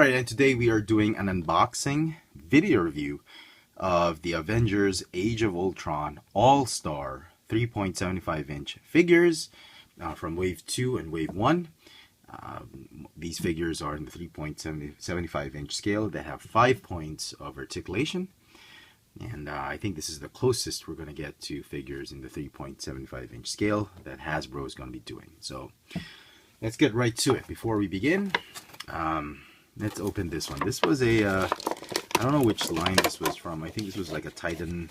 Alright, and today we are doing an unboxing video review of the Avengers Age of Ultron All-Star 3.75-inch figures from Wave 2 and Wave 1. These figures are in the 3.75-inch scale. They have 5 points of articulation. And I think this is the closest we're going to get to figures in the 3.75-inch scale that Hasbro is going to be doing. So let's get right to it. Before we begin, let's open this one. This was a, I don't know which line this was from. I think this was like a Titan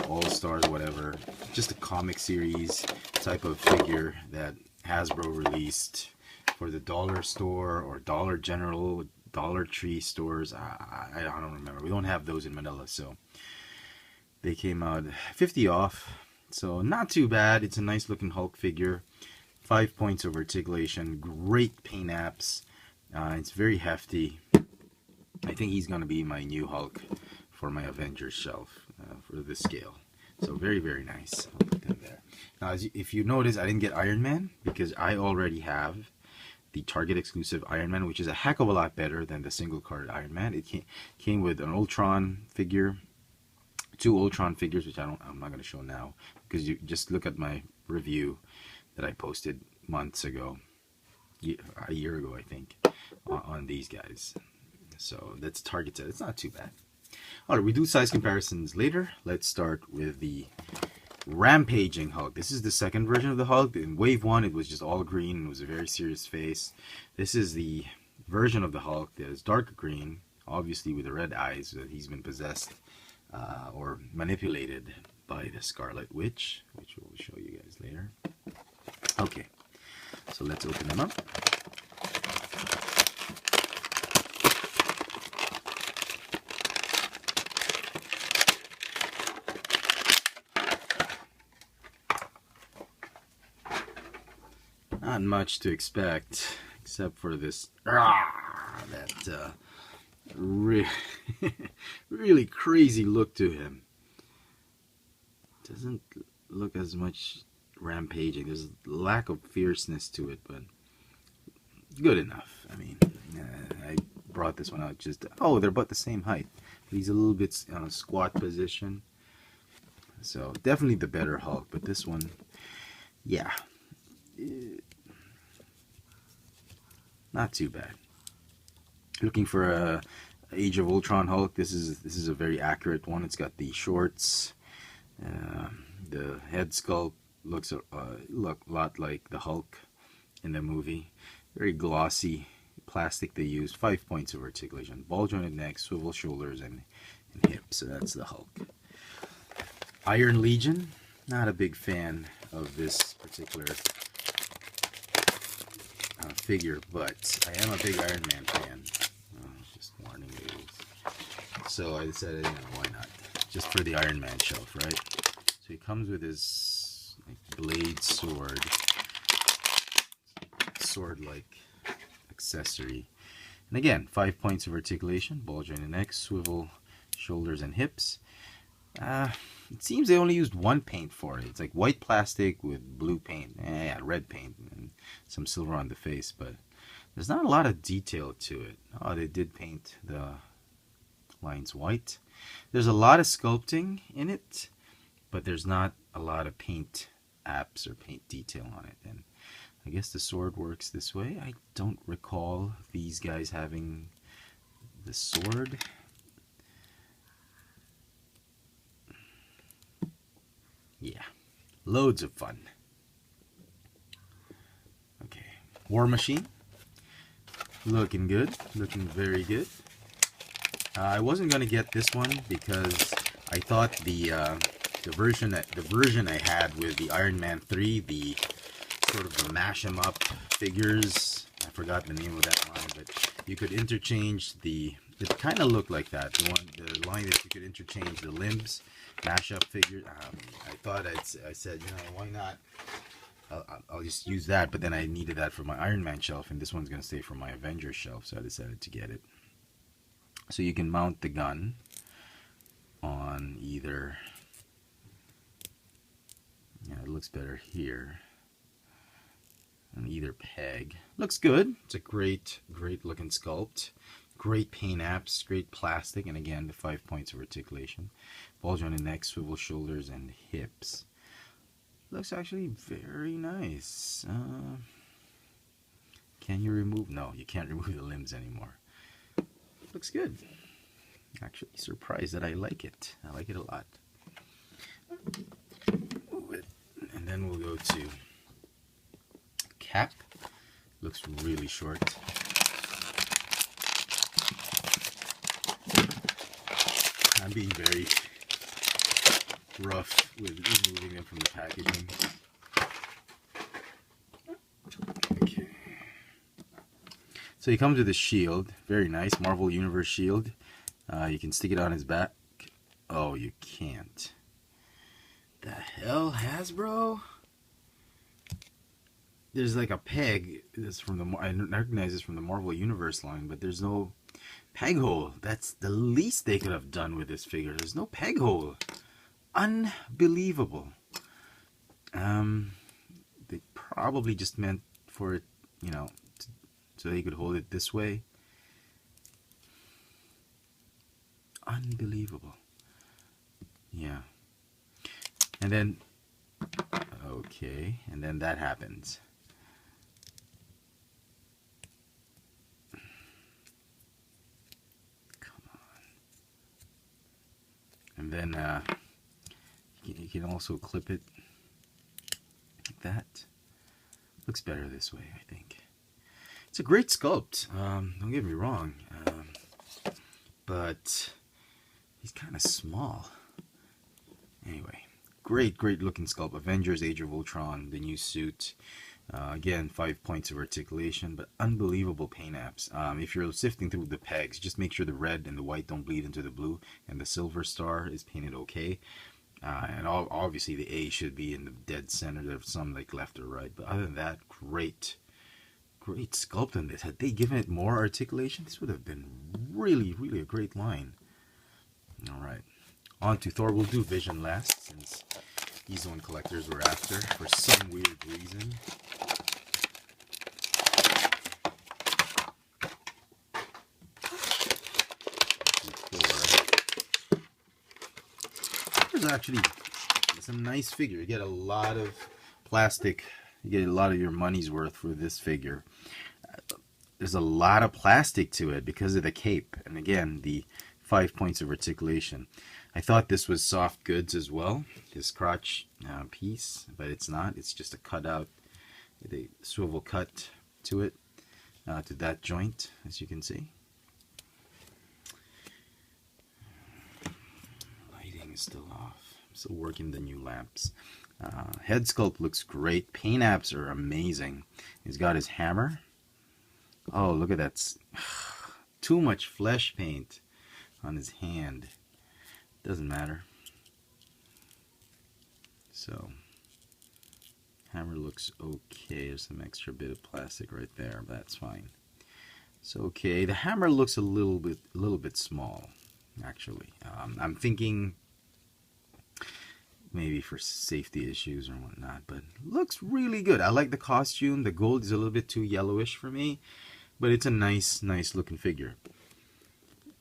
All-Stars or whatever. Just a comic series type of figure that Hasbro released for the dollar store or Dollar General, Dollar Tree stores. I don't remember. We don't have those in Manila, so they came out 50 off. So not too bad. It's a nice looking Hulk figure. 5 points of articulation. Great paint apps. It's very hefty. I think he's going to be my new Hulk for my Avengers shelf for this scale. So very, very nice. I'll put them there. Now, if you notice, I didn't get Iron Man because I already have the Target exclusive Iron Man, which is a heck of a lot better than the single card Iron Man. It came with an Ultron figure, 2 Ultron figures, which I'm not going to show now because you just look at my review that I posted months ago, a year ago, I think, on these guys. So that's Target set. It's not too bad. All right, we do size comparisons later. Let's start with the Rampaging Hulk. This is the second version of the Hulk. In Wave 1, it was just all green. It was a very serious face. This is the version of the Hulk that is dark green, obviously with the red eyes. That he's been possessed or manipulated by the Scarlet Witch, which we'll show you guys later. Okay, so let's open them up. Not much to expect, except for this really crazy look to him. Doesn't look as much rampaging. There's a lack of fierceness to it, but good enough. I mean, I brought this one out just... Oh, they're about the same height. He's a little bit on a squat position. So, definitely the better Hulk, but this one, yeah. Not too bad. Looking for a Age of Ultron Hulk. This is a very accurate one. It's got the shorts. The head sculpt looks a lot like the Hulk in the movie. Very glossy plastic they used. 5 points of articulation. Ball jointed neck, swivel shoulders, and hips. So that's the Hulk. Iron Legion. Not a big fan of this particular figure, but I am a big Iron Man fan. Just warning you. So I decided, why not? Just for the Iron Man shelf, right? So he comes with his blade sword-like accessory. And again, 5 points of articulation, ball jointed neck, swivel shoulders and hips. It seems they only used one paint for it. It's like white plastic with blue paint, red paint, and some silver on the face, but there's not a lot of detail to it. Oh, they did paint the lines white. There's a lot of sculpting in it, but there's not a lot of paint apps or paint detail on it. And I guess the sword works this way. I don't recall these guys having the sword. Yeah, loads of fun. Okay, War Machine. Looking good, looking very good. I wasn't gonna get this one because I thought the version I had with the Iron Man 3, the sort of the mash 'em up figures. I forgot the name of that line, but you could interchange the. It kind of looked like that. The line that you could interchange the limbs, mash up figures. I thought I said, why not? I'll just use that, but then I needed that for my Iron Man shelf, and this one's going to stay for my Avengers shelf, so I decided to get it. So you can mount the gun on either, it looks better here, on either peg. Looks good. It's a great looking sculpt. Great paint apps, great plastic, and again the 5 points of articulation. Bulge on the neck, swivel shoulders, and hips. Looks actually very nice. Can you remove? No, you can't remove the limbs anymore. Looks good. Actually surprised that I like it. I like it a lot. And then we'll go to cap. Looks really short. I'm being very rough with removing them from the packaging. Okay. So he comes with a shield. Very nice. Marvel Universe shield. You can stick it on his back. Oh, you can't. The hell, Hasbro? There's like a peg. That's from the. I recognize this from the Marvel Universe line, but there's no peg hole. That's the least they could have done with this figure. There's no peg hole. Unbelievable. They probably just meant for it, you know, so they could hold it this way. Unbelievable. Yeah. And then, okay, and then that happens. Come on. And then you can also clip it like that. Looks better this way, I think. It's a great sculpt. Don't get me wrong, but he's kind of small. Anyway. Great looking sculpt. Avengers Age of Ultron, the new suit. Again, 5 points of articulation, but unbelievable paint apps. If you're sifting through the pegs, just make sure the red and the white don't bleed into the blue, and the silver star is painted okay. And obviously the A should be in the dead center. There's some like left or right, but other than that, great sculpt on this. Had they given it more articulation, this would have been really a great line. All right. On to Thor. We'll do Vision last, since he's the one collectors were after for some weird reason. There's actually some nice figure. You get a lot of plastic. You get a lot of your money's worth for this figure. There's a lot of plastic to it because of the cape, and again the 5 points of articulation. I thought this was soft goods as well, his crotch piece, but it's not. It's just a cutout, a swivel cut to it, to that joint, as you can see. Lighting is still off. I'm still working the new lamps. Head sculpt looks great. Paint apps are amazing. He's got his hammer. Oh, look at that. Too much flesh paint on his hand. Doesn't matter. So hammer looks okay. There's some extra bit of plastic right there, but that's fine. It's okay. The hammer looks a little bit small, actually. I'm thinking maybe for safety issues or whatnot, but looks really good. I like the costume. The gold is a little bit too yellowish for me, but it's a nice looking figure.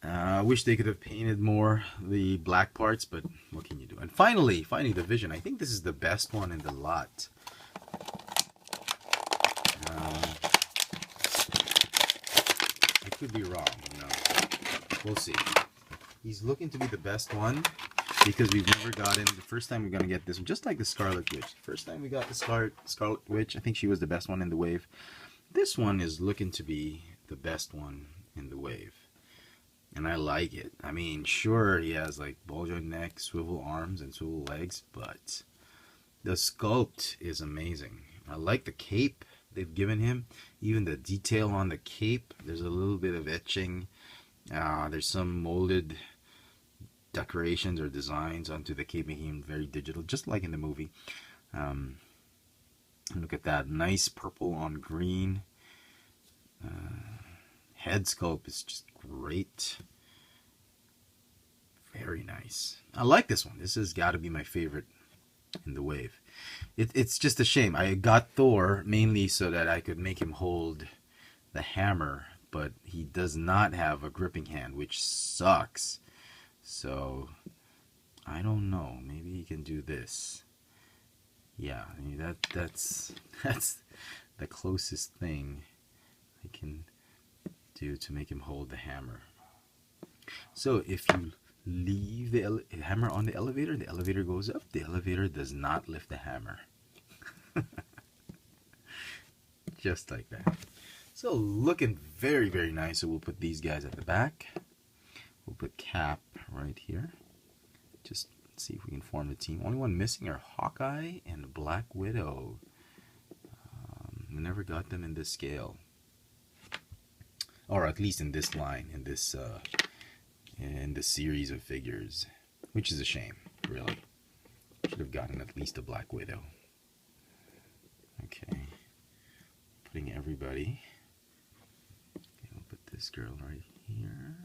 I wish they could have painted more the black parts, but what can you do? And finally the Vision. I think this is the best one in the lot. I could be wrong. No, we'll see. He's looking to be the best one because we've never gotten. The first time we're gonna get this one, just like the Scarlet Witch. First time we got the Scarlet Witch, I think she was the best one in the wave. This one is looking to be the best one in the wave. And I like it. I mean, sure, he has like bulge on neck, swivel arms, and swivel legs, but the sculpt is amazing. I like the cape they've given him. Even the detail on the cape, there's a little bit of etching. There's some molded decorations or designs onto the cape, making him very digital, just like in the movie. Look at that. Nice purple on green. Head sculpt is just great. Very nice. I like this one. This has got to be my favorite in the wave. It's just a shame. I got Thor mainly so that I could make him hold the hammer but he does not have a gripping hand, which sucks. So I don't know. Maybe he can do this. Yeah, I mean, that's the closest thing I can do to make him hold the hammer. So if you leave the hammer on the elevator goes up. The elevator does not lift the hammer. Just like that. So looking very, very nice. So we'll put these guys at the back. We'll put Cap right here. Just see if we can form the team. Only one missing are Hawkeye and Black Widow. We never got them in this scale. Or at least in this line, in this series of figures. Which is a shame, really. Should have gotten at least a Black Widow. Okay. Putting everybody. Okay, we'll put this girl right here.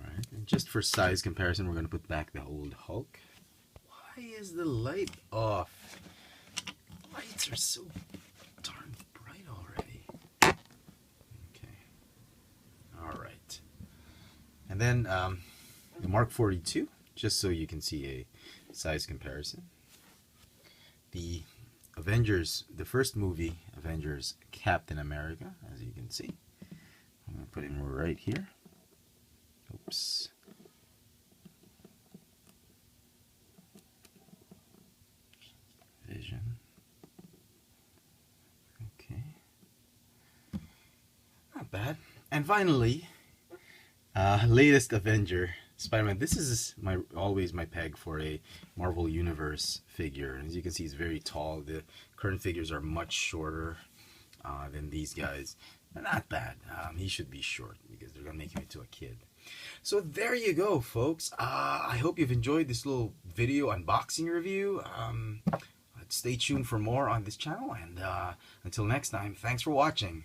Alright, and just for size comparison, we're going to put back the old Hulk. Why is the light off? Lights are so darn bright already. Okay. Alright. And then the Mark 42, just so you can see a size comparison. The Avengers, the first movie, Avengers Captain America, as you can see. I'm going to put him right here. Oops. Vision. Okay. Not bad. And finally, latest Avenger Spider-Man. This is always my peg for a Marvel Universe figure. As you can see, he's very tall. The current figures are much shorter than these guys. But not bad. He should be short because they're going to make him into a kid. So there you go, folks. I hope you've enjoyed this little video unboxing review. Stay tuned for more on this channel. And until next time, thanks for watching.